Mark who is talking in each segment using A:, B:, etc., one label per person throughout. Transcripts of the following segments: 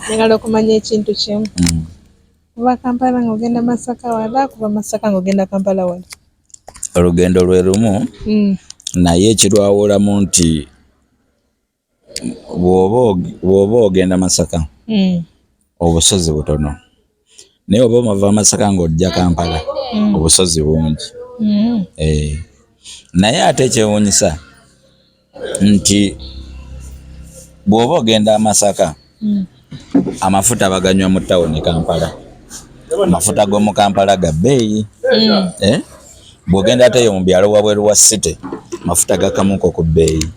A: Njagala okumanya ekintu kimu. Kuva Kampala ng'ogenda Masaka wala, kuva Masaka ng'ogenda Kampala wala.
B: Olugendo lwe lumu naye ekirwawulamu nti bw'oba ogenda Masaka obusozi butono, naye oba omava Masaka ng'ojja Kampala obusozi bungi. Naye ate ekyewuunyisa nti bw'oba ogenda Masaka amafuta baganywa mu tawuni Kampala. Amafuta g'omu Kampala ga bbeeyi. Bw'ogenda ate eyo mu byalo wabweru wa city amafuta gakamuko ku bbeeyi.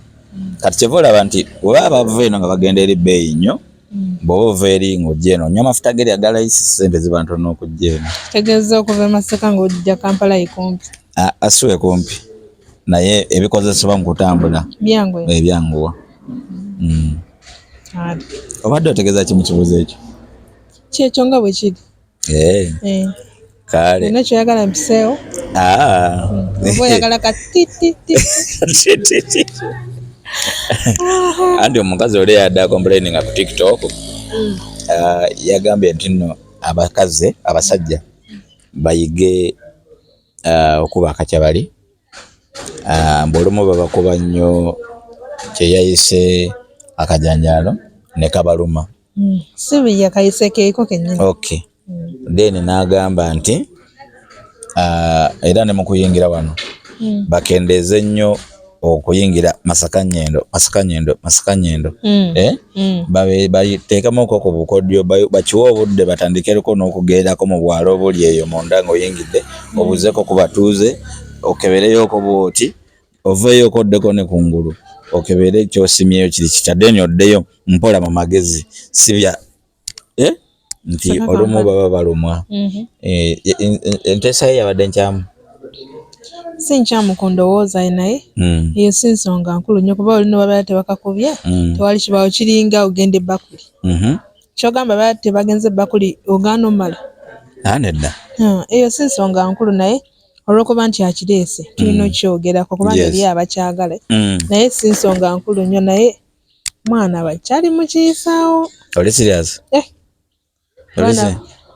B: Kati kyeva olaba nti bw'oba bava eno nga bagenda eri bbeeyi nnyo, bw'oba ova eri ng'ojja eno onywa amafuta geri agalayisi, ssente ziba ntono okujja eno.
A: Tegeeza okuva Masaka ng'ojja Kampala ekumpi.
B: Asuwe kumpi, naye ebikozesebwa mu kutambula ebyanguwa. Obadde otegeeza ki mu kibuuzo ekyo?
A: Kyekyo nga bwe kiri.
B: Kale.
A: Nina kyoyagala mpiseewo. Oba oyagala katititi.
B: Andi omukazi oli yadde akomplaininga ku TikTok. Yagambye nti nno abasajja bayige okuba akakyabali. Mbulumu babakuba nnyo kyeyayise akajanjaalo ne kabaluma.
A: Sibi yakayise keeko kennyini.
B: Okay. Then n'agamba nti era ne mu kuyingira wano bakendeeze nnyo okuyingira Masaka Nyendo. Bateekamu okwo ku bukodyo bakiwe obudde batandikereko n'okugendako mu bwalo obuli eyo munda ng'oyingidde obuzeeko ku batuuze okebereyoko bwoti oveeyo oddeko ne kungulu okebere kyosimyeyo kiri kitadde oddeyo mpola mu magezi sibya nti olumu baba balumwa. Enteesa ye yabadde nkyamu.
A: Si nkyamu ku ndowooza naye eyo si nsonga nkulu nnyo kuba olino babeera tebakakubye tewali kibaawo kiringa ogenda ebbakuli. Kyogamba babeera tebagenze ebbakuli ogaana omala.
B: Nedda.
A: Eyo si nsonga nkulu naye olw'okuba nti akireese tulina okyogerako kubanga eri abakyagala naye si nsonga nkulu nnyo naye mwana bakyali mu kiyisaawo.
B: Oli serious?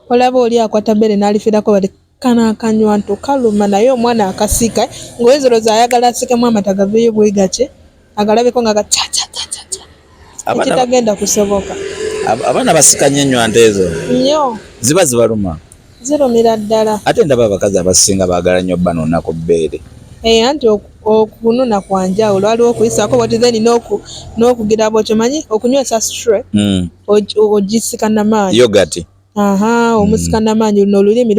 A: Olaba oli akwata bbere n'alifirako bati kana akanywa nto kaluma naye omwana akasiika ng'oyezoloza ayagala asikemu amata gaveeyo bwe gatye agalabeko nga ekitagenda kusoboka.
B: Abaana basikanye ennyo nte ezo
A: nnyo
B: ziba zibaluma.
A: Zirumira ddala.
B: Ate ndaba abakazi abasinga baagala nnyo banona ku bbeere.
A: Anti okunona kwa njawulo waliwo okuyisaako bwati then n'okugira bw'otyo manyi okunywesa stre ogisika namaanyi.
B: Yogati.
A: Omusika namaanyi luno olulimi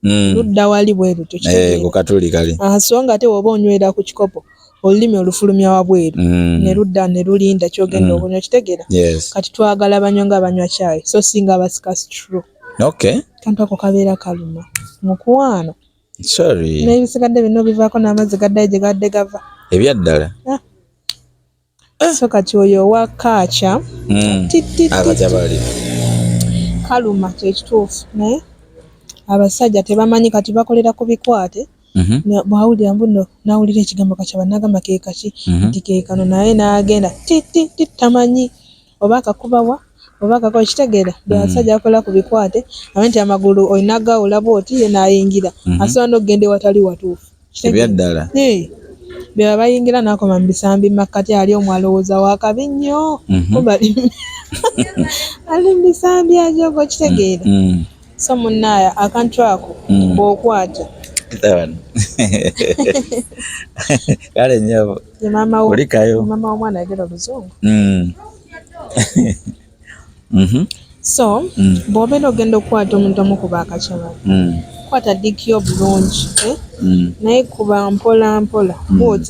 A: ludda wali bwe lutyo.
B: Ku katuli kali.
A: So nga ate woba onywera ku kikopo olulimi olufulumya wabweru ne ludda ne lulinda kyogenda okunywa kitegeera. Kati twagala banywa nga banywa caayi so singa abasika stre.
B: Okay.
A: Kantu ako kabeera kaluma mukwano.
B: Sorry.
A: N'ebisigadde bino bivaako n'amazzi gaddayo gye gadde gava.
B: Ebyaddala.
A: So kati oyo owa kaaca
B: akakyabali
A: kaluma kyekituufu naye abasajja tebamanyi kati bakolera ku bikwate. Bwawulira mbuno n'awulira ekigambo kakyaba n'agamba ke kaki nti ke kano naye n'agenda tamanyi oba akakubawa oba akakola kitegeera abasajja bakola ku bikwate abe nti amagulu olina gawula bwoti ye n'ayingira asobola n'okugenda ewatali watuufu.
B: Ebyaddala.
A: Beba bayingira n'akoma mu bisambi makkati ali omu alowooza wakabi nnyo ali mu bisambi ajogo kitegeera. So munnaaya akantu ako bw'okwata
B: kale nnyabo olikayo
A: mama w'omwana ayogera oluzungu. So bw'obeera ogenda okukwata omuntu omukuba akakyabali kwata ddiikyo bulungi naye kuba mpola mpola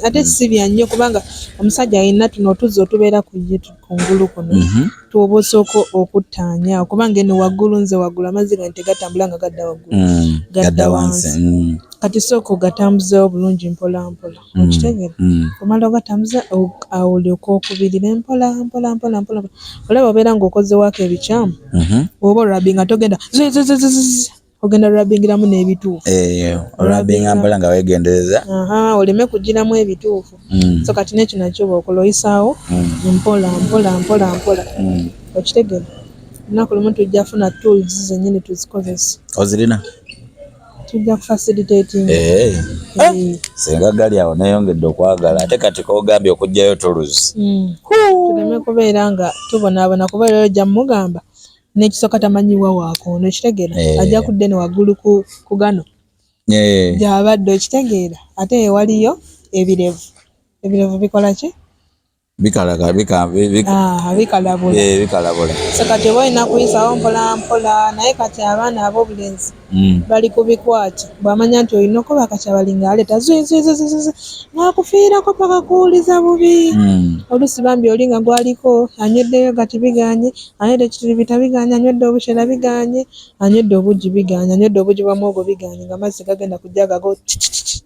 A: ate si bya nnyo kubanga omusajja alina tuno otuzzi otubeera ku ye kungulu kuno twoba osooka okuttaanya kubanga eno waggulu nze waggulu amazzi gange tegatambula nga gadda waggulu gadda wansi. Kati sooka ogatambuzeewo bulungi mpola mpola okitegeera omala ogatambuza olyoka okubirira mpola mpola mpola mpola olaba obeera ng'okozewaako ebikyamu oba olabinga togenda ogenda lulabingiramu n'ebituufu.
B: Olabinga mpola nga weegendereza
A: oleme kugiramu ebituufu. So kati n'ekyo nakyo bw'okola oyisaawo mpola mpola mpola mpola okitegeera olunaku lumu tujja funa tools zennyini tuzikozesa.
B: Ozirina?
A: Tujja kufacilitating.
B: Singa gali awo neeyongedde okwagala ate kati kogambye okugjayo tools.
A: Tuleme kubeera nga tubonaabona kuba era ojja mugamba n'ekisooka tamanyiwa waakono ekitegeera ajja kudde ne waggulu ku gano gy'abadde okitegeera ate waliyo ebirevu bikola ki? Bikalabula. So kati oba olina kuyisawo mpola mpola naye kati abaana ab'obulenzi bali kubikwata bw'amanya nti olina okuba akakyabali ng'aleeta zwizizizizi n'akufiirako paka kuwuliza bubi. Oluusi bambi oli nga gwaliko anyweddeyo gati biganye, anywedde ekitiribita biganye, anywedde obukyera biganye, anywedde obugi biganye, anywedde obugi bwa muwogo biganye ng'amazzi gagenda kujja gago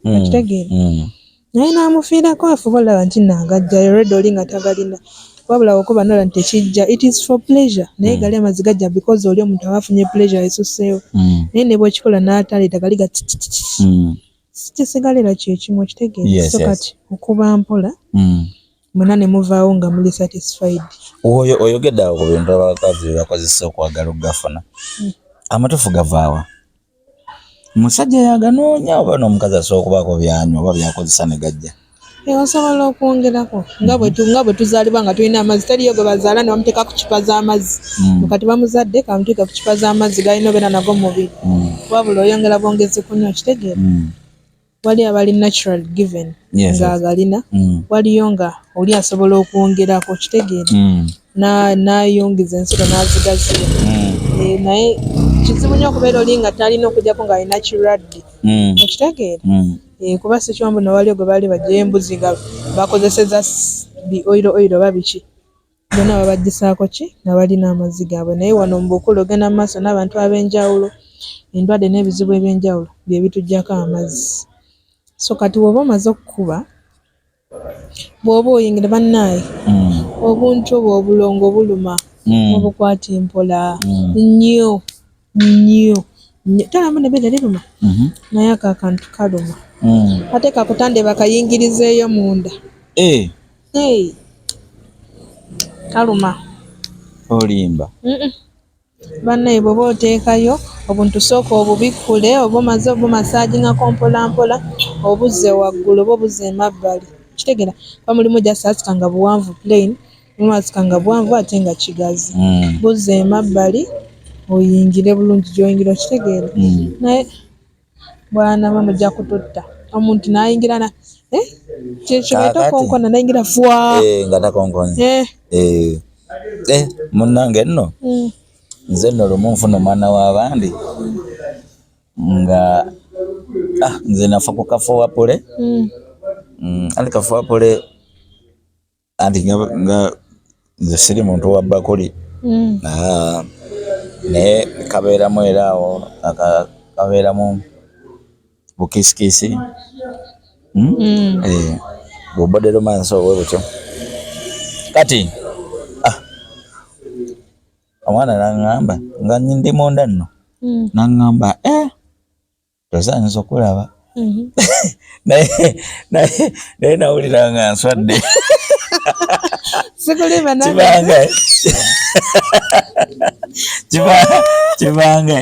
A: okitegeera. Naye n'amufiirako afuba olaba nti naagajjayo already oli nga tagalina. Wabula okuba nola nti tekijja it is for pleasure naye gali amazzi gajja because oli omuntu aba afunye pleasure esusseewo. Naye ne bw'ekikola n'ataleeta gali ga kisigalira kyekimu okitegeera. So kati okuba mpola mwena ne muvaawo nga muli satisfied.
B: Oyogedde awo ku bintu abakazi bye bakozesa okwagala okugafuna. Amatufu gavaawa? Musajja yaganoonya oba n'omukazi asobola okubaako byanywa oba byakozesa ne gajja?
A: Osobola okwongerako nga bwe tuzaalibwa nga tulina amazzi teriyo gwe bazaala ne bamuteeka ku kipa z'amazzi. Kati bamuzadde kamuteeka ku kipa z'amazzi galina obeera nago mu mubiri. Wabula oyongera bwongezi kunywa okitegeera. Wali abali natural given ng'agalina. Waliyo nga oli asobola okwongerako okitegeera. N'ayongeza ensolo n'azigazira. Naye kizibu nnyo okubeera oli nga talina okujjako nga alina kirwadde okitegeera. Kuba si kyombo waliyo gwe baali baggyayo embuzi nga bakozeseza oiro oba biki byonna babaggisaako ki nga balina amazzi gaabwe. Naye wano mu bukulu ogenda mu maaso n'abantu ab'enjawulo endwadde n'ebizibu eby'enjawulo bye bituggyako amazzi. So kati bw'oba omaze okukuba bw'oba oyingira bannaaye obuntu obwo obulongo buluma obukwata empola nnyo talamu ne beera liruma naye ako akantu kaluma ate kakutande bakayingirizeeyo munda kaluma
B: olimba.
A: Bannaye bw'oba oteekayo obuntu sooka obubikkule oba omaze obumasaajingako mpola mpola obuzze waggulu oba obuzze emabbali kitegeera kuba mulimu just asika nga buwanvu plain mulimu asika nga buwanvu ate nga kigazi buzze emabbali oyingire bulungi gy'oyingira okitegeera. Naye bwanama mujja kututta omuntu n'ayingira kyekyobeeta konkona n'ayingira fwa
B: nga takonkonye. Munnange nno nze nno lumu nfuna omwana w'abandi nga nze nafa ku kafuwapule anti kafuwapule anti nga nze siri muntu wa bakuli naye kabeeramu era awo kabeeramu bukisikisi bw'obadde maaso obwe butyo kati omwana n'aŋŋamba nga ndi munda nno n'aŋŋamba tosaanisa okulaba naye nawulira nga nswadde kibange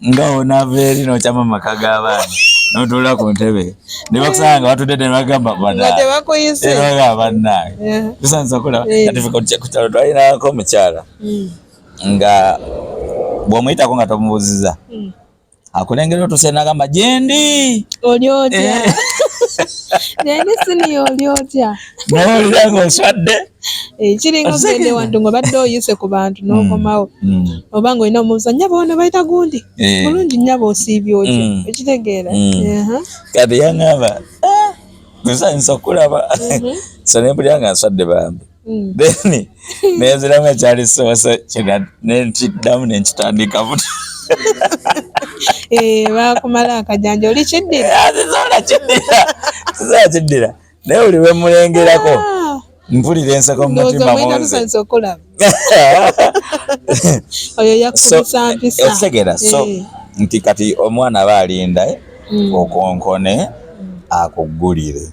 B: nga onaava eri n'okyama mu maka g'abaana n'otuula ku ntebe ne bakusanga nga batudde ne bagamba banaga bannange tusanisa okulaba kati ku kyalo twalinako omukyala nga bw'omuyitako nga tomubuuziza akulengera otuse n'agamba gyendi
A: oli otya naye siniyo oli otya
B: n'owulira ng'oswadde
A: kiringa ogende wantu ng'obadde oyise ku bantu n'okomawo oba ng'olina omubuuza nnyaba ono bayita gundi bulungi nnyaba osiibye otya ekitegeera
B: kati yaŋŋamba tusanyusa okulaba so nempulira nga nswadde bambi then nenziramu ekyali soose nentiddamu nenkitandika buto
A: bakumala akajanja oli kiddira
B: sisobola kiddira naye buli lwe mulengerako mpulira enseko mu mutima munze
A: oyo yakubisa mpisa
B: okitegeera so nti kati omwana aba alinda okonkone akuggulire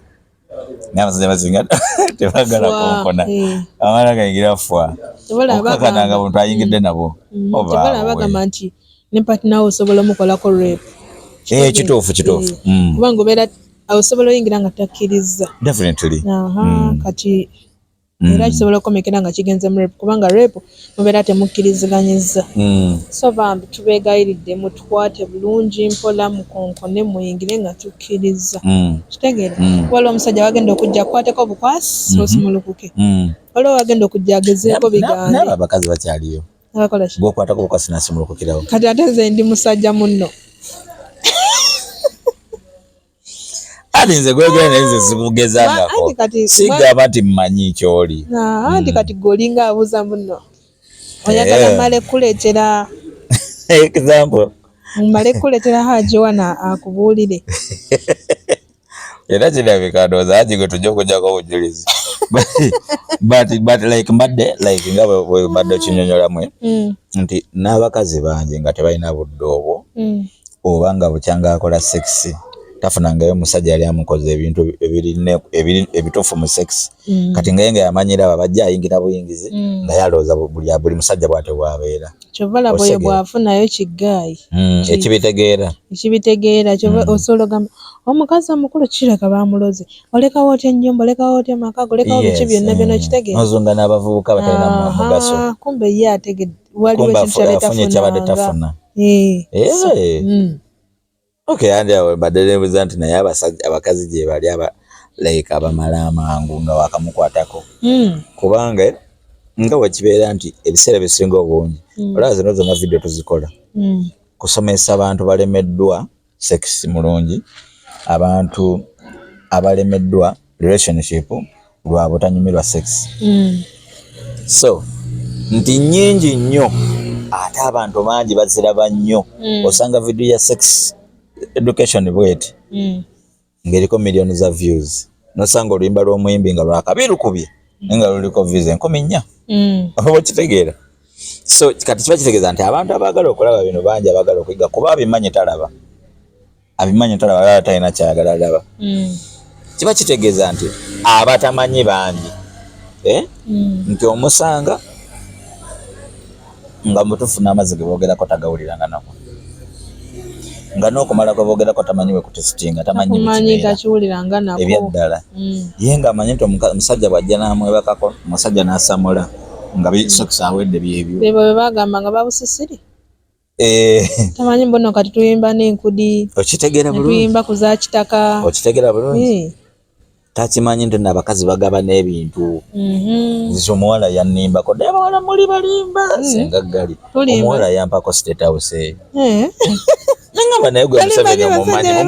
B: n'abasajja basinga tebagala konkona amala gayigira fwa okakatanga buntu ayingidde nabo
A: tebala bagamba nti ne partner osobola omukolako rape
B: kituufu
A: kubanga obeera osobola oyingira nga takkiriza
B: definitely
A: kati era kisobola okukomekera nga kigenze mu rape kubanga rape mubeera temukkiriziganyizza so bambi tubeegayiridde mutukwate bulungi mpola mukonkone muyingire nga tukkiriza kitegeera waliwo omusajja wagenda okujja kukwateko bukwasi osimulukuke waliwo wagenda okujja agezeeko bigambe
B: naye abakazi bakyaliyo
A: abakola ki
B: bwokwatako bukwasi nasimulukukirawo
A: kati ate nze ndi musajja munno
B: ati nze gwegera naye nze sikugezangako sigamba nti mmanyi kyoli
A: anti kati gweolinga abuuza muno oyagala male kuleetera
B: example
A: male kuleetera haji wana akubuulire
B: era kirabika ndowooza haji gwe tujja okujjako obujulizi but like mbadde like nga bwe mbadde okinyonyolamwe nti n'abakazi bangi nga tebalina budde obwo oba nga bukyanga akola sexy tafunangayo musajja yali amukoze ebintu ebituufu mu sex kati nga yamanyira abo bajja ayingira buyingizi nga yalowooza buli musajja bwate bwabeera
A: kyovala bweyo bwafunayo kiggaayi ekibitegeera kyova osobola ogamba omukazi omukulu kireka bamuloze olekawo otya ennyumba olekawo otya amakago olekawo biki byonna byonna kitegeera
B: nozunga n'abavubuka batalina mugaso
A: kumbe ye ategedde waliwo ekintu kyabadde tafuna
B: okay andi awo baderebuza nti naye abakazi gye bali like abamala amangu nga wakamukwatako kubanga nga wekibeera nti ebiseera bisinga obungi olaba zino zonna video tuzikola kusomesa abantu balemeddwa sex mulungi abantu abalemeddwa relationship lwa butanyumirwa sex so nti nyingi nnyo ate abantu bangi baziraba nnyo osanga video ya sex education bweti ng'eriko millions za views nosanga oluyimba lw'omuyimbi nga lwakabirukubye nga luliko views 4,000 oba kitegeera so kati kiba kitegeeza nti abantu abaagala okulaba bino bangi abaagala okuyiga kuba abimanye talaba talina kyayagala alaba kiba kitegeeza nti abatamanyi bangi nti omusanga nga mutufu n'amazzi ge boogerako tagawuliranga nako nga n'okumala kwe boogerako tamanyi we kutesitinga tamanyi
A: takiwuliranga nako
B: ebyaddala ye nga amanyi nti omusajja bw'ajja n'amwebakako omusajja n'asamula nga bisokisa awedde byebyo
A: bwe bagamba nga babusisiri tamanyi mbono kati tuyimba n'enkudi
B: okitegeera bulungi
A: tuyimba ku za kitaka
B: okitegeera bulungi takimanyi nti n'abakazi bagaba n'ebintu omuwala yannimbako naye abawala muli balimba senga ggali omuwala yampako state house nangamba naye gwe Museveni omumanyi mu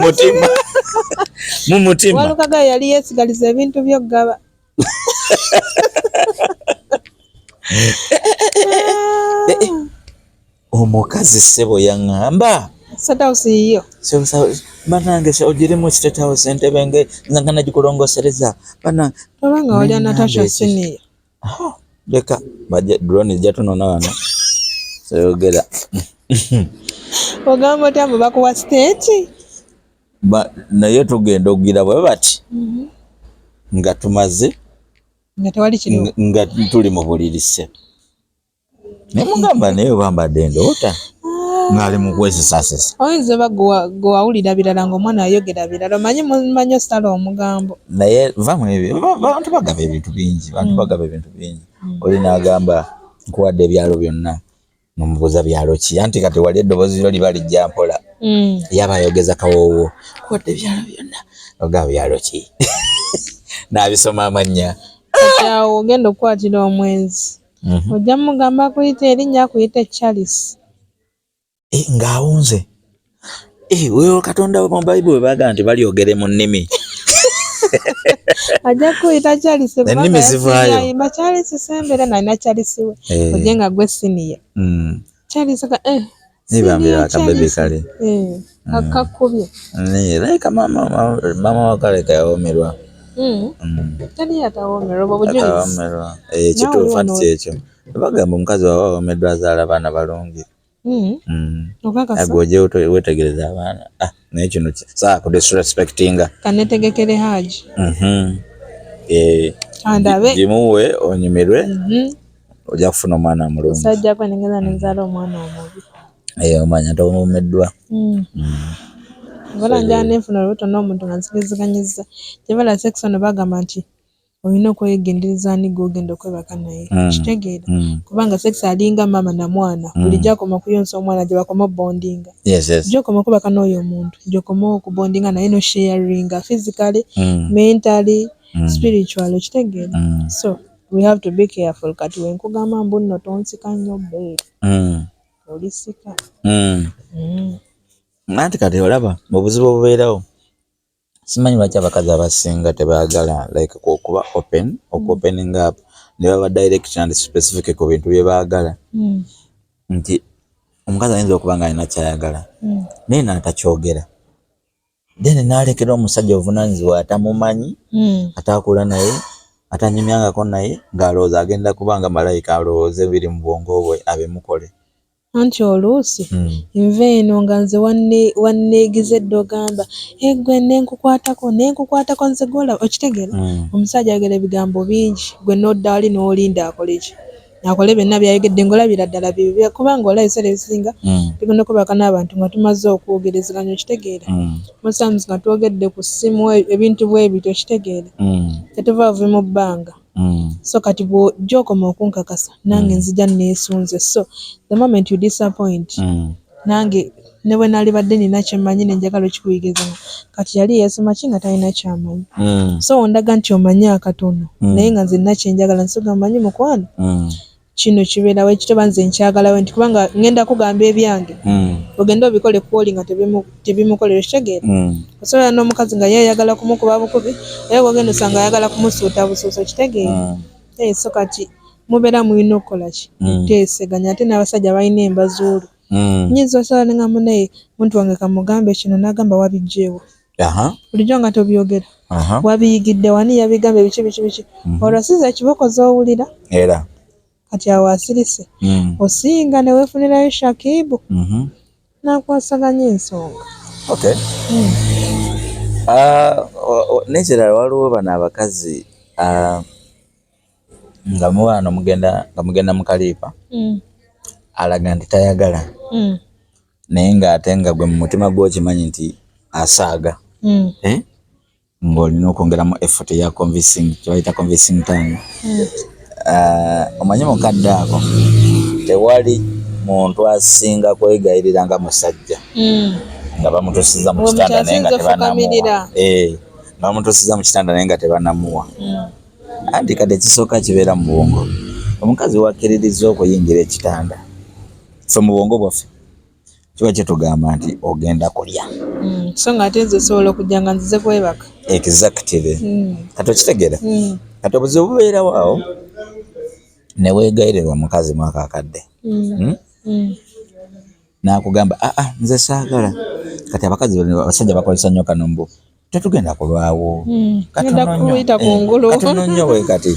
B: mutima
A: Walukaga yali yeesigaliza ebintu by'okugaba
B: omukazi ssebo yaŋŋamba
A: state house yiyo
B: banange ogirimu state house entebe nga nagikulongosereza
A: obanga wali Natasha Senior
B: leka drone jatunona wano soyogera
A: ogamba otya mbu bakuwa state
B: naye tugenda okugira bwe bati nga tumaze
A: nga tewali kiriwo
B: nga tuli mu bulirise naye mugamba naye bambadde ndoota ngaali mu kwesesasesa
A: oyinza oba gwe wawulira birala ng'omwana ayogera birala manyi ositala omugambo
B: naye vamu ebyo bantu bagaba ebintu bingi olina agamba nkuwadde ebyalo byonna nomubuuza byalo ki anti kati wali eddoboozi lyo liba lijja mpola yaba ayogeza kawoowo nkuwadde ebyalo byonna ogaba byalo ki n'abisoma amannya
A: kyawo ogenda okukwatira omwenzi ojja mugamba kuyita erinnya akuyita Charles
B: ng'awunze wewe Katonda mu Bayibuli baga nti balyogere mu nnimi
A: ajja kuyita Charles
B: ennimi zivaayo
A: imba Charles sembere nalina Charles we ojje nga gwe siniya Charles
B: nibambira akabebi kale
A: kakakubye
B: like mama wakaleka yawomerwa
A: tani yatawomerwa obujulizi
B: kituufu anti kyekyo bagamba omukazi wawe awomeddwa azaala abaana balungi agwoje wetegereza abaana naye kino saa ku disrespectinga
A: kanetegekere haji Andabe
B: jimuwe onyumirwe ojja kufuna omwana mulungi
A: sajja kwa ningeza nenzala omwana omubi
B: omanya tomumeddwa
A: Wala njana nfuna olubuto n'omuntu nga nsikiziganyiza tebala sex ono bagamba nti olina okwegendereza ni gogenda okwebaka naye kitegeera kubanga sex alinga mama na mwana bulijjo akoma kuyonsa omwana gye bakoma bondinga gyokoma okubaka n'oyo omuntu gyokoma okubondinga naye no sharinga physically mentally spiritual kitegeera so we have to be careful kati wenkugamba mbu nno tonsika nnyo bbeere olisika
B: nanti kati olaba mu buzibu obubeerawo simanyi lwaki abakazi abasinga tebaagala like okuba opening up ne baba direct and specific ku bintu bye baagala nti omukazi ayinza okuba nga alina kyayagala naye n'atakyogera then n'alekera omusajja obuvunaanyizibwa atamumanyi ataakula naye atanyumyangako naye ng'alowooza agenda kubanga malayika alowooze biri mu bwongo bwe abimukole
A: anti oluusi nva eno nga nze wanneegizedde ogamba gwe nenkukwatako nze gola okitegeera omusajja ayogera ebigambo bingi gwe n'oddaali n'olinda akoleki akole byonna byayogedde ng'olabira ddala bibi kubanga olaba ebiseera ebisinga tugenda okubaka n'abantu nga tumaze okwogerezeganya okitegeera musamuzi nga twogedde ku ssimu ebintu bwebityo okitegeera tetuva buvi mu bbanga so kati gy'okoma okunkakasa nange nzija neesunze so the moment you disappoint nange ne bwe nalibadde nina kyemmanyi nenjagala okikuyigiriza kati yali yeesoma ki nga talina kyamanyi so ondaga nti omanyi akatono naye nga nze nina kyenjagala nsoga mmanyi mukwano kino kibeerawo ekitoba nze nkyagalawo nti kubanga ngenda kugamba ebyange ogenda obikole kwoli nga tebimukolera kitegeera osobola n'omukazi nga yeeyagala kumukuba bukubi era ogenda osanga ayagala kumusuuta busuuso kitegeera so kati mubeera mulina okukola ki muteeseganya ate n'abasajja balina embazuulu nyinza osala nenga munaye muntu wange kamugambe kino n'agamba wabijjeewo bulijjo nga tobyogera wabiyigidde wani yabigamba biki olwo siza ekiboko z'owulira
B: era
A: kati awo asirise osinga ne weefunirayo shakibu n'akwasaganya ensonga
B: nekirala waliwo bano abakazi nga muwano mugenda mu kaliipa alaga nti tayagala naye ng'ate nga gwe mu mutima gw'okimanyi nti asaaga ng'olina okwongeramu effort ya convincing kyebayita convincing time omanyi mukadde ako tewali muntu asinga kwegayirira nga musajja nga bamutusiza mu kitanda naye nga tebanamuwa nga bamutusiza mu kitanda naye nga tebanamuwa anti kati ekisooka kibeera mu bwongo omukazi wakkiririza okuyingira ekitanda ffe mu bwongo bwaffe kiba kitugamba nti ogenda kulya
A: so nga ate nze osobola okujja nga nzize kwebaka
B: exactly kati okitegeera kati obuzibu bubeerawo awo ne weegayirira omukazi mwaka akadde n'akugamba nze saagala kati abasajja bakozesa nnyo kano mbu tetugenda kulwawo katono nnyo we kati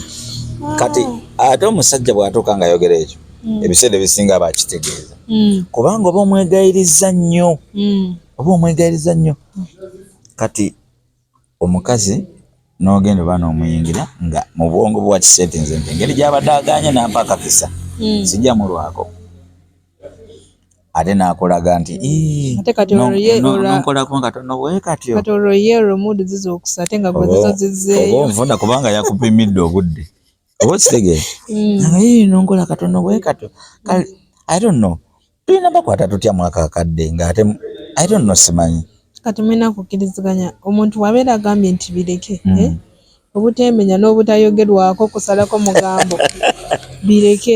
B: ate omusajja bw'atuuka ng'ayogera ekyo ebiseera ebisinga aba akitegeeza kubanga oba omwegayiriza nnyo kati omukazi n'ogenda oba n'omuyingira nga mu bwongo bwe wakisetinze nti engeri gy'abadde aganye nampa akakisa sijja mulwako ate n'akulaga nti nonkolako nga tonowe katyo
A: kati olwo ye olwo mudu ziza okusa ate nga gwe zizo zizzeeyo
B: oba onfunda kubanga yakupimidde obudde oba okitegeera nonkola katono bwe katyo I don't know tulina bakwata tutya mwaka akadde ng'ate I don't know simanyi
A: kati mulina kukkiriziganya omuntu wabeera agambye nti bireke obutemenya n'obutayogerwako kusalako mugambo bireke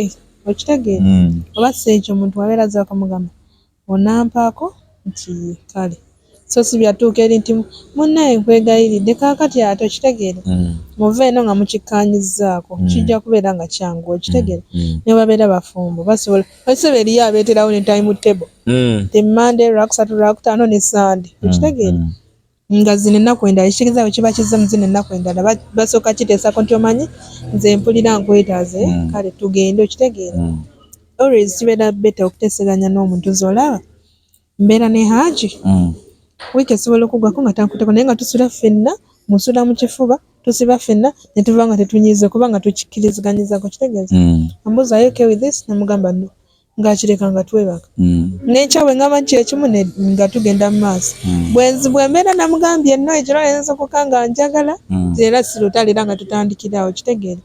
A: okitegeera oba si ekyo omuntu wabeera azako mugamba onampaako nti kale so si byatuuka eri nti munnaye nkwegayiridde kaakati ate okitegeera muve eno nga mukikkaanyizzaako kijja kubeera nga kyangu okitegeera ne babeera bafumbo basobola basobola eriyo abeeterawo ne time table te Monday lwakusatu lwakutaano ne Sunday okitegeera nga zino ennaku endala ekitegeeza bwe kiba kizzemu zino ennaku endala basooka kiteesako nti omanyi nze mpulira nkwetaaze kale tugende okitegeera always kibeera beta okuteeseganya n'omuntu z'olaba mbeera ne Haji wiiki esobola okuggwako nga tankuteko naye nga tusula ffenna musula mu kifuba tusiba ffenna ne tuva nga tetunyize kubanga tukikkiriziganyizako kitegeeza ambuuza are you okay with this namugamba no ng'akireka nga twebaka n'enkya bwe ngamba nti ekimu nga tugenda mu maaso bwe mbeera namugambye no ekiro ensokoka nga njagala era si lutalo era nga tutandikirawo kitegeera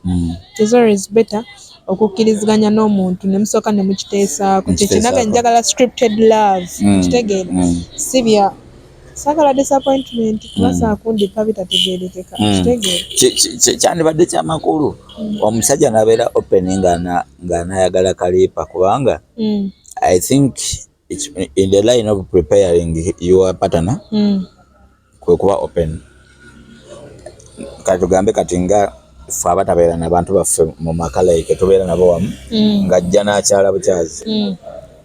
A: is always better okukkiriziganya n'omuntu ne musooka ne mukiteesaako kyekinaga njagala scripted love kitegeera si bya saagala disappointment kuba saakundipa bitategeerekeka kitegeera
B: kyandibadde kyamakulu omusajja n'abeera open ng'anaayagala kaliipa kubanga I think it's in the line of preparing your partner kwe kuba open kati tugambe kati nga ffe abatabeera n'abantu baffe mu maka like tubeera nabo wamu ng'ajja n'akyala bukyazi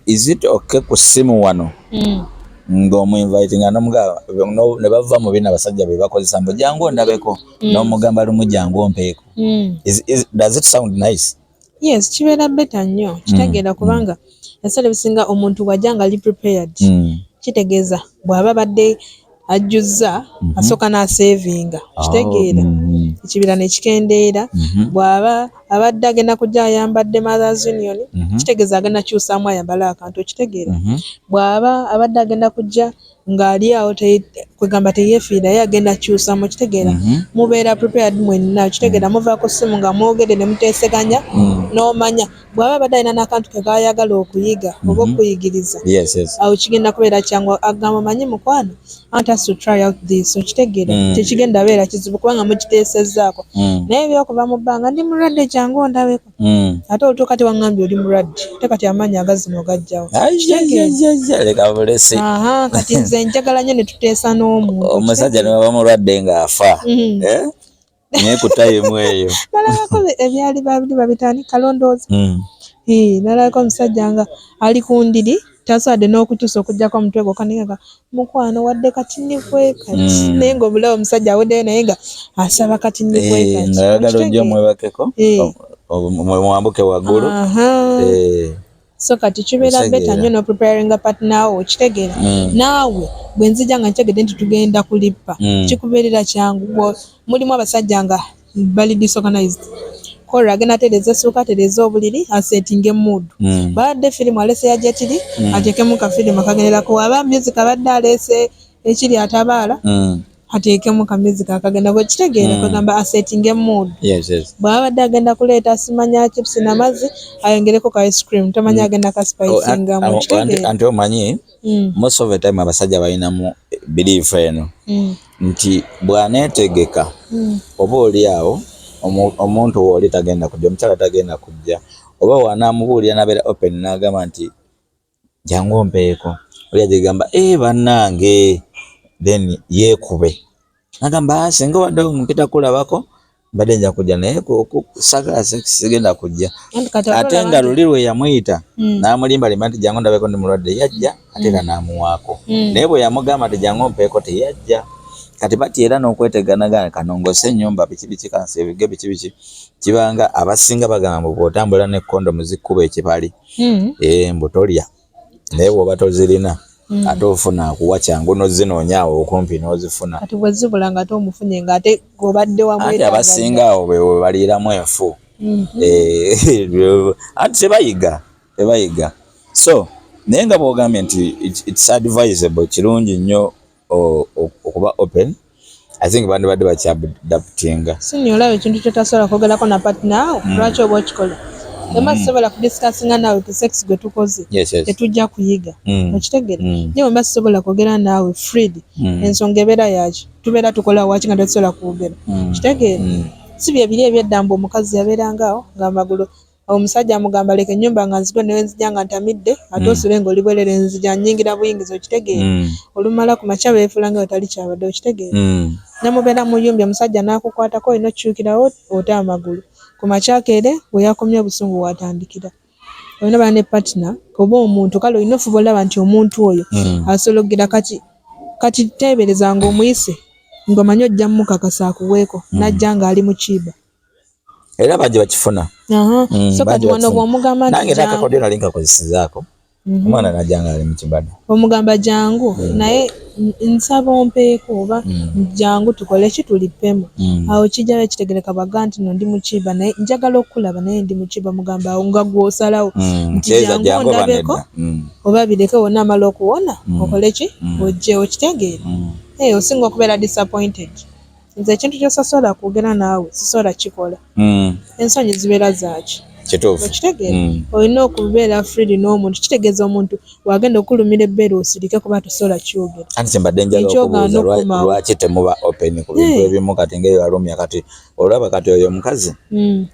B: is it okay ku ssimu wano ng'omuinviting n'omugamba ne bava mu bino abasajja be bakozesa mbu jangu ondabeko n'omugamba lumu jangu ompeeko does it sound nice?
A: Yes, kibeera beta nnyo kitegeera kubanga esala ebisinga omuntu wajja nga ali prepared kitegeeza bw'aba badde ajjuzza asooka n'asevinga kitegeera ekibira nekikendeera bw'aba abadde agenda kujja ayambadde Mothers Union kitegeeza agenda kyusaamu ayambala akantu kitegeera bw'aba abadde agenda kujja ng'ali awo kwegamba teyeefiira ye agenda kyusaamu kitegeera mubeera prepared mwenna kitegeera muvaako ssimu nga mwogere ne muteeseganya n'omanya bw'aba abadde alina n'akantu ke kaayagala okuyiga oba okuyigiriza awo kigenda kubeera kyangu agamba manyi mukwano antas to try out this okitegeera tekigenda beera kizibu kubanga mukiteesezzaako naye ebyokuva mu bbanga ndi mulwadde jangu ondabeko ate otuuka tewaŋŋambye oli mulwadde ate kati amaanyi agazino gajjawo kati nze njagala nnyo ne tuteesa n'omuntu
B: omusajja ne baba mulwadde ng'afa naye kutayemu eyo
A: nalabako ebyali babitani kalondoozi nalabako omusajja nga ali ku ndiri tasobodde n'okutuusa okugyako omutwe gwo kaniga mukwano wadde katinikwe kati naye ng'obulawo omusajja aweddeyo naye nga asaba katinikwe kati
B: ng'ayagala ojja omwebakeko mwambuke waggulu
A: so kati kibeera beta nnyo no preparing a partner wo kitegeera naawe bwe nzija nga ntegedde nti tugenda kulippa kikubeerera kyangu mulimu abasajja nga bali disorganized kola agenda atereza essuuka atereza obuliri asetinge mood badde firimu alese yajetiri ateekemu kafirimu akagenderako aba music abadde alese ekiri atabaala ateekemu ka music akagenda bwe kitegeera kwegamba asetinge mood bw'aba badde agenda kuleeta simanya chips n'amazzi ayongereko ka ice cream tomanya agenda ka spicingamu kitegeera
B: anti omanyi most of the time abasajja balinamu belief eno nti bw'aneetegeka oba oli awo omuntu wooli tagenda kujja omukyala tagenda kujja oba wanamubuulira nabeera open n'agamba nti jangu ompeeko oli agigamba bannange then yeekube nagamba singa wadde mpita kulabako mbadde nja kujja naye sagala sigenda kujja ate nga luli lwe yamuyita n'amulimbalimba nti jangu ndabeko ndi mulwadde yajja ate era n'amuwaako naye bwe yamugamba nti jangu ompeeko teyajja kati bati era n'okweteganagana kanongose ennyumba biki kansa ebige biki kibanga abasinga bagamba bw'otambula ne kondomu zikkuba ekibali mbutolya naye bw'oba tozirina ate ofuna akuwa kyangu nozinoonyaawo okumpi n'ozifuna
A: kati bwe zibula nga ate omufunye nga ate gobadde
B: ate abasinga awo be baliiramu enfu anti tebayiga so naye nga bw'ogambye nti it's advisable kirungi nnyo okuba open I think bandibadde bakyadaputinga
A: sinyo olaba ekintu kyotasobola kwogerako na partner lwaki oba okikola ema sisobola kudiscussinga naawe ku sex gwe tukoze tetujja kuyiga okitegeera naye wemba sisobola kwogera naawe freed ensonga ebeera yaki tubeera tukola waki nga tetusobola kwogera kitegeera si bye biri ebyedda mbu omukazi yabeerangaawo ng'amagulu omusajja amugamba leka ennyumba nga nzigwe newe nzija nga ntamidde ate osule ng'oli bwerere nzija nnyingira buyingizi okitegeera olumala ku makya beefuula nga wetali kyabadde okitegeera namubeera muyumbi omusajja n'akukwatako olina okukyukirawo ote amagulu ku makyakeere bwe yakomye obusungu watandikira olina bala ne partner oba omuntu kale olina ofuba olaba nti omuntu oyo asobola okugira kati teebereza ng'omuyise ng'omanyi ojja mukakasa akuweeko najja ng'ali mu kiiba
B: era bajje bakifuna
A: so kati wano bw'omugamba nti
B: nange nakakodyo nali nkakozesizaako omwana najja nga ali mu kibada
A: omugamba jangu naye nsaba ompeeko oba jangu tukole ki tulipemu. Awo kijja kitegereka baga nti no ndi mukiba naye njagala okulaba naye ndi mukiba mugamba awo nga gw'osalawo nti jangu ondabeko oba bireke wonna amala okuwona okole ki ojje okitegeera. Osinga okubeera disappointed. Nze ekintu kyosasobola kwogera naawe sisobola kikola. Ensonyi zibeera zaaki. Okitegeera olina okubeera free n'omuntu kitegeeza omuntu wagenda okulumira ebbeere osirike kuba tosobola kyogera.
B: Anti mbadde njagala okubuuza lwaki temuba open ku bintu ebimu kati ngeri walumya kati olaba kati oyo omukazi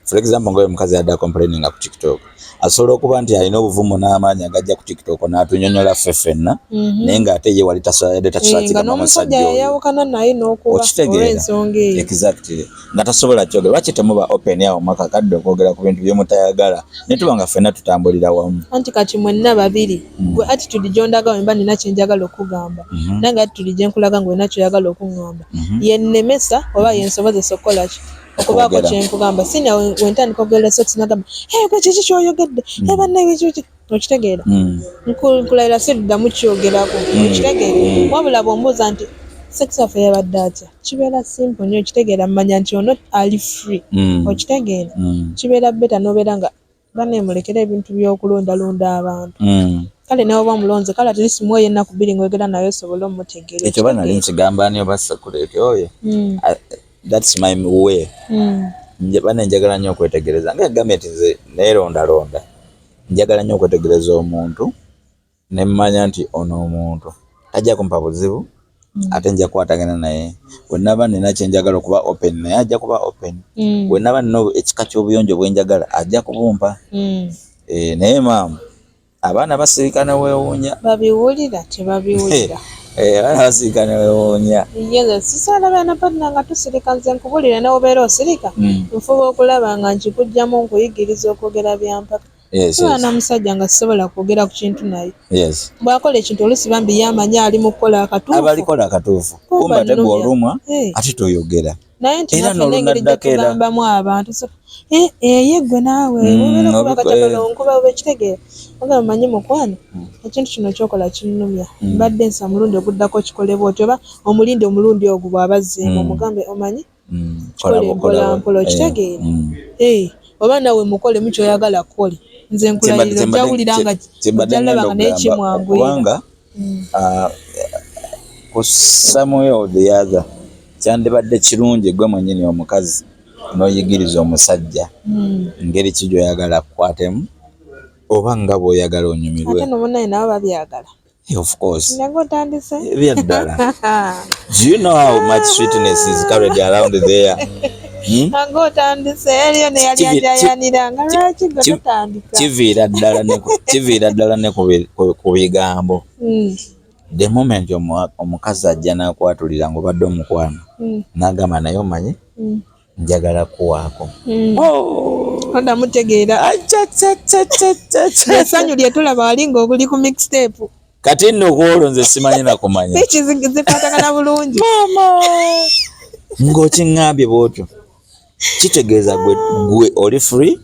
B: for example ng'oyo omukazi yadda complaining ku TikTok asobola okuba nti alina obuvumu n'amaanyi agajja ku TikTok n'atunyonyola ffe ffenna naye ng'ate ye wali tasobola
A: n'omusajja yayawukana naye n'okuba olw'ensonga eyo
B: exactly nga tasobola kyogera lwaki temuba open awo makakadde okwogera ku bintu byemutayagala ne tuba nga ffenna tutambulira wamu.
A: Anti kati mwenna babiri gwe attitude gy'ondaga wemba nina kyenjagala okugamba nange attitude gyenkulaga ng'olina kyoyagala okungamba yennemesa oba yensobozesa okukola ki okubaako kyenkugamba sina wentandika okugenda sokisi nagamba gwe kiki kyoyogedde bannabiki okitegeera nkulayira siddamu kyogerako okitegeera wabula bw'ombuuza nti sex yaffe yabadde atya kibeera simple nnyo okitegeera mmanya nti ono ali free okitegeera kibeera beta n'obeera nga banemulekera ebintu by'okulondalonda abantu kale nawe oba mulonze kale ati lisimu eyo ennaku bbiri ng'oyogera naye osobole omutegeera
B: ekyo banali nkigamba ani oba sakuleeti oyo that's my way bane njagala nnyo okwetegereza nga gavumenti nze neerondalonda njagala nnyo okwetegereza omuntu ne mmanya nti ono omuntu tajja kumpa buzibu ate nja kukwatagana naye wenaba nina kyenjagala okuba open naye ajja kuba open wenaba nina ekika ky'obuyonjo bwenjagala ajja kubumpa naye maama abaana basirikana weewuunya
A: babiwulira tebabiwulira
B: abaana basirikana weewuunya
A: yeze sisobola baana patna nga tusirika nze nkubulira nawe obeera osirika nfuba okulaba nga nkikugjamu nkuyigiriza okwogera byampaka abaana musajja nga sisobola kwogera ku kintu naye bw'akola ekintu oluusi bambi yamanya ali mu kukola akatuufu
B: abalikola akatuufu kumba te bw'olumwa ate toyogera
A: naye nti naffe n'engeri gye tugambamu abantu ye gwe naawe obeera okuba katabala onkuba oba ekitegeera oga mmanyi mukwano ekintu kino kyokola kinnumya mbadde nsa mulundi oguddako kikolebwa oti oba omulindi omulundi ogwo bw'abazzeemu omugambe omanyi kikole mpolampola okitegeera oba nawe mukole mu kyoyagala kukole nze nkulayirira ojjawulira nga ojjalaba nga naye kimwanguyira
B: ku Samuel the other kyandibadde kirungi gwe mwennyini omukazi n'oyigiriza omusajja ngeri ki gy'oyagala kukwatemu oba nga bw'oyagala onyumirwe
A: ate n'omunaye nabo babyagala
B: of course
A: nange otandise
B: byaddala do you know how much sweetness is carried around there
A: nange otandise eriyo neyali ajayaniranga lwaki gwe totandika
B: kiviira ddala ne ku bigambo the moment omukazi ajja n'akwatulira ng'obadde omukwano n'agamba naye omanyi njagala kuwaako
A: onda mutegeera essanyu lye tulaba wali ng'oguli ku mixtape
B: kati nno kwolwo nze simanyi nakumanya
A: zikwatagana bulungi
B: maama ng'okiŋŋambye bw'otyo kitegeeza gwe oli free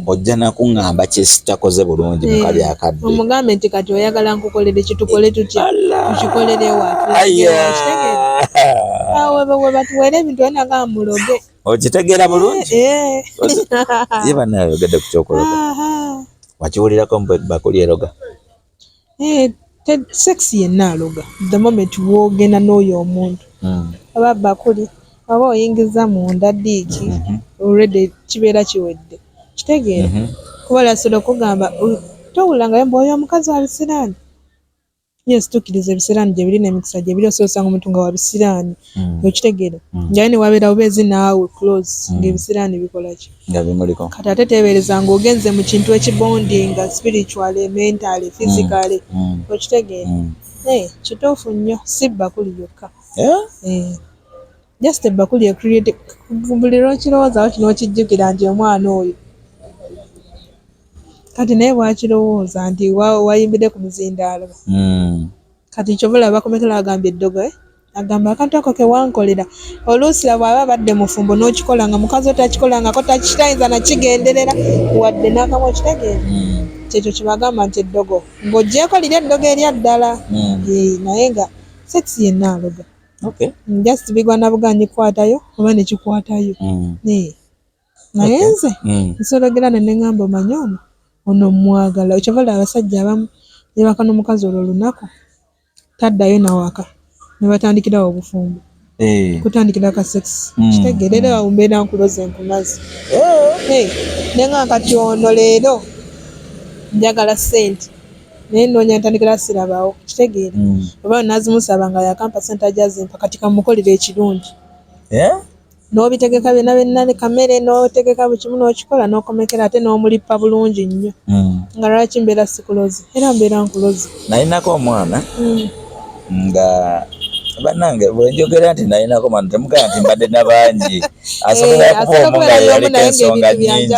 B: ojja nakuŋŋamba kyesitakoze bulungi mu kali akadde
A: omugambe nti kati oyagala nkukolere kitukole tutya tukikolere awe batuweera ebintu onaga muloge
B: okitegeera bulungi ye bannayogedde ku kyokologa wakiwulirako bakuli eroga
A: sex yenna aloga the moment wogenda n'oyo omuntu aba bakuli aba oyingiza munda diiki already kibeera kiwedde kitegeera kuba lasobola okugamba towulira nga yemba oyo omukazi wa bisiraani yes tukkiriza ebisiraani gye biri n'emikisa gye biri osobola osanga omuntu nga wa bisiraani okitegeera njaye ne wabeera obeezi naawe close ng'ebisiraani bikola ki
B: nga bimuliko
A: kati ate teebereza ng'ogenze mu kintu ekibondinga spiritually mentally physically okitegeera kituufu nnyo si bakuli yokka just bakuli ecreate buli lwokirowoozawo kino okijjukira nti omwana oyo kati naye bwakirowooza nti wayimbidde ku muzindaalo kati kyobula bakomekera agambye eddogo agamba akantu ako kewankolera oluusi bw'aba badde mufumbo n'okikola nga mukazi otakikolangako takitayinza nakigenderera wadde n'akamu okitegeera kyekyo kyebagamba nti eddogo ng'oggyeko liri eddogo erya ddala naye nga sex yenna aloga.
B: Okay.
A: Just bigwa na buganyi kwatayo oba ne kikwatayo. Naye nze nsologera ne ngamba manyono ono mwagala ekyovala abasajja abamu ne bakano mukazi olwo lunaku taddayo nawaka ne batandikirawo obufumbo. Kutandikira ka sex. Kitegerera umbeera nkuloze nkumazi. Nenga kati ono leero njagala sente. Naye noonya ntandikira sirabawo. Kitegeera. Oba nazimusaba nga yakampa sente ajazimpa kati kamukolera ekirungi. N'obitegeka byonna kamere n'otegeka buli kimu n'okikola n'okomekera ate n'omulipa bulungi nnyo. Nga lwaki mbeera sikulozi era mbeera nkulozi.
B: Nalinako omwana nga banange bwenjogera nti nalinako omwana temugaa nti mbadde nabangi asobola kuba omu nga yaliko ensonga nnyingi.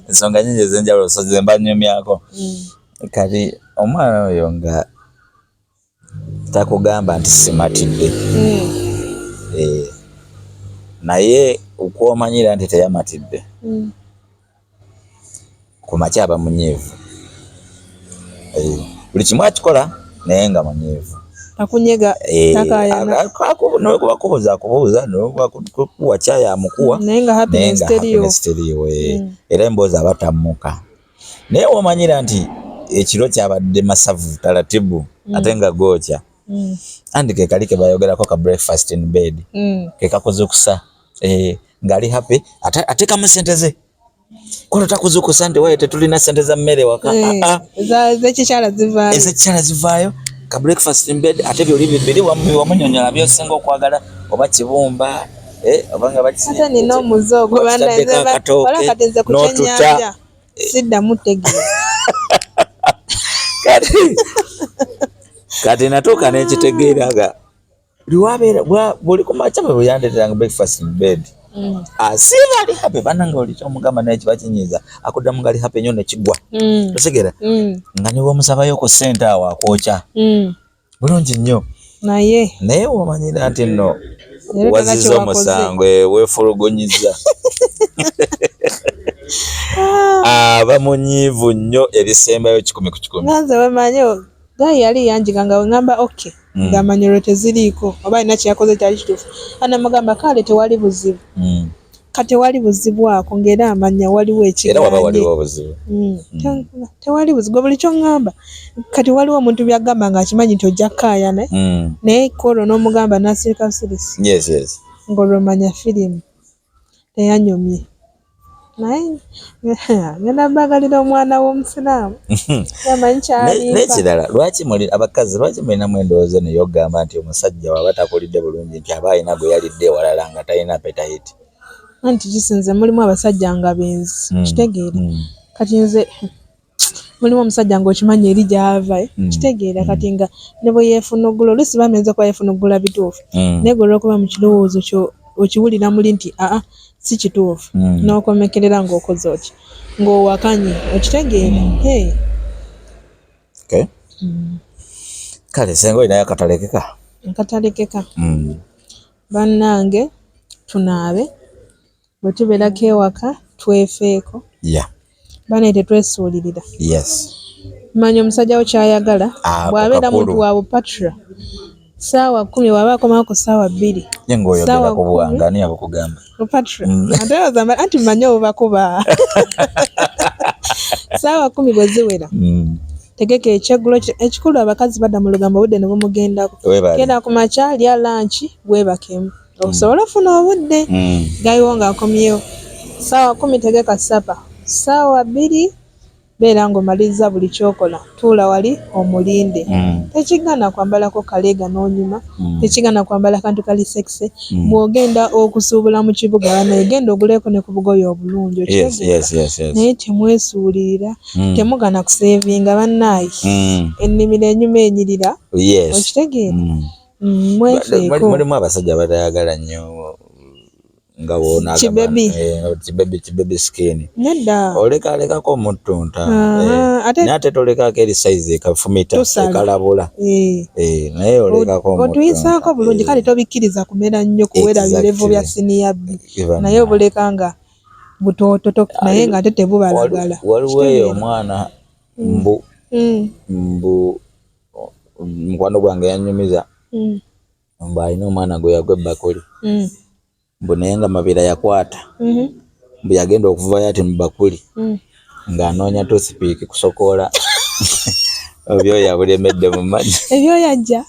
B: Ensonga nnyingi ez'enjawulo so ze mbanyumyako. Kati omwana oyo nga takugamba nti simatidde. Naye ukwomanyira nti teyamatidde ku makya aba munyiivu. Buli kimu akikola naye nga munyiivu.
A: Takunyega takayana.
B: Kubuuza nokuwa kyaya mukuwa
A: naye nga happiness
B: teriyo. Era emboozi aba tammuka. Naye womanyira nti ekiro kyabadde masavu taratibu ate nga gookya. Andi ke kali ke bayogerako ka breakfast in bed. Ke kakuzukusa. Ngali happy ate kama sente ze. Kono takuzukusa nti waye tetulina sente za mmere waka.
A: Ezekikyala zivaayo.
B: Ezekikyala zivaayo. Ka breakfast in bed ate byoli bibiri wamunyonyola byosenga okwagala oba kibumba obanga baki.
A: Ate nina omuzogo bandaze wala katenze ku kyenyanja. Sidda mutegeeza.
B: Kati natuuka n'ekitegeeraga liwabeera buli ku makya bwe yandeeteranga breakfast in bed. Asiba ali happy bananga oli kyomugamba naye kiba kinyiiza akuddamu ngali happy nnyo ne kigwa. Totegeera nga ne bw'omusabayo ku ssente awo akwokya bulungi nnyo. Naye womanyira nti nno wazizza omusango weefulugunyiza. Aba munyiivu nnyo ebisembayo 10 ku 10.
A: Nanze wemanyo gayi yali yanjiga nga wengamba okay nga amanyiro teziriiko oba ina kyakoze kyali kituufu. Ana mugamba kale tewali buzibu. Kati wali buzibu ako ngera amanya waliwo ekigaanye.
B: Era waba waliwo buzibu.
A: Tewali buzibu buli kyo ngamba. Kati waliwo omuntu byagamba nga akimanyi nti ojja kkaayana naye kolo n'omugamba n'asirika busirisi.
B: Yes.
A: Ng'olwomanya firimu teyanyomye. Naye ngenda mbagalira omwana w'omusiraamu yamanyi kyalifa.
B: N'ekirala lwaki muli abakazi lwaki mulinamu endowooza naye ogamba nti omusajja waba takulidde bulungi nti aba alina gwe yalidde ewalala nga talina appetite.
A: Anti kisinze mulimu abasajja nga benzi kitegeera. Kati nze mulimu omusajja ng'okimanyi eri gy'ava kitegeera kati nga ne bwe yeefunugula oluusi bamenze kuba yeefunugula bituufu naye gwe olw'okuba mu kirowoozo kyo okiwulira muli nti si kituufu n'okomekerera ng'okoze oti ng'owakanye okitegeera.
B: Kale senga olinayo akatalekeka.
A: Akatalekeka bannange tunaabe bwe tubeerako ewaka twefeeko bane tetwesuulirira. Manya omusajja wo kyayagala bw'abeera muntu wa bupatra saawa 10 waba akomawo ku saawa 2
B: yengo oyogera ku buwanga ani abukugamba
A: bupatra anti manya obubakuba saawa 10 bwe ziwera tegeka ekyeggulo ekikulu abakazi badda mu lugambo obudde ne bumugendako genda ku makya lya lanchi bwebakemu okusobola ofuna obudde gayiwo ng'akomyewo saawa 10 tegeka sapa saawa 2 beera ng'omaliriza buli kyokola tuula wali omulinde. Tekigana kwambalako kaleega n'onyuma tekigana kwambala kantu kali sekise bw'ogenda okusuubula mu kibuga banaye genda oguleko ne ku bugoye obulungi naye temwesuulirira temugana kuseevinga bannaayi ennimiro enyuma enyirira okitegeera.
B: Mulimu abasajja batayagala nnyo nga wona kibebi skin oleka omutunta nate tolekako eri size ekafumita ekalabula naye olekako
A: otuyisaako bulungi kale tobikkiriza kumera nnyo kuwera birevu bya siniya bbi naye obuleka nga butoototo naye nga ate tebubalagala.
B: Waliwo eyo omwana mbu mukwano gwange yanyumiza mbu alina omwana gwe yagwa ebbakuli mbu naye nga Mabira yakwata mbu yagenda okuvayo ati mu bakuli ng'anoonya toothpick kusokoola ebyoya bulemedde mu mazzi
A: ebyoya ajja